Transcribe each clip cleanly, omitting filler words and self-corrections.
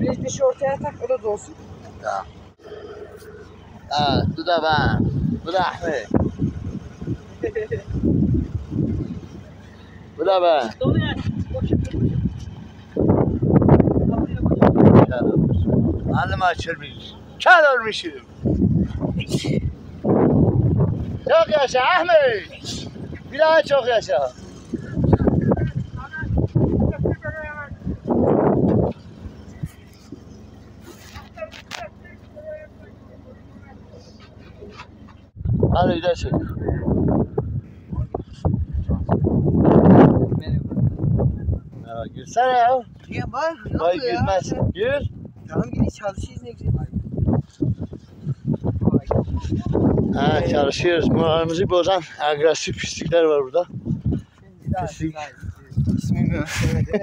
Bir dişi ortaya tak, o da dolsun. Tamam. Evet, bu da ben. Bu da Ahmet. Bu da ben. Kör olmuşum. Alnım açılmış. Kör olmuşum. Çok yaşa Ahmet. Bir daha çok yaşa. Hadi bir daha çek. Merhaba, gülsene ya. Ya var, ne Vay oluyor ya? gülmez. Gül. Tamam gidelim çalışıyoruz ne güzel. Ha, çalışıyoruz. Moralimizi bozan agresif pislikler var burada. Pislik. İsmim mi?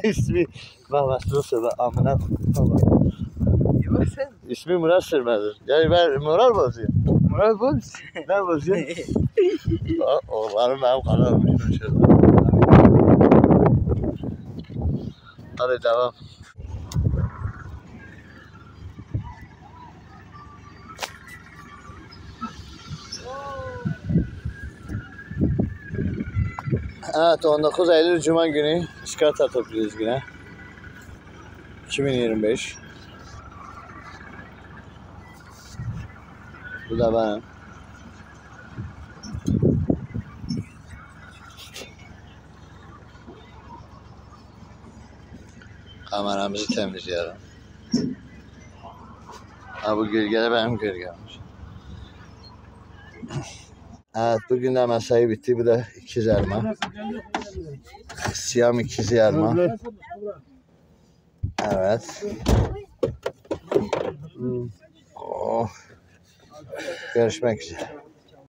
İsmi Mehmet Sırmaz'dır. Amına. Yok sen. İsmi Murat Sırmaz'dır. Yani ben moral bozuyor. Moral boz. Ne bozuyor? Oğlanım benim kanalım. Hadi devam. Evet, 19 Eylül Cuma günü iskarta topluyoruz yine. 2025. Bu da benim. Kameramızı temizliyorum. Ha, bu gölge benim gölgemmiş. Evet, bugün de mesai bitti. Bu da ikiz elma. Siyam ikizi elma. Evet. Oh. Görüşmek üzere.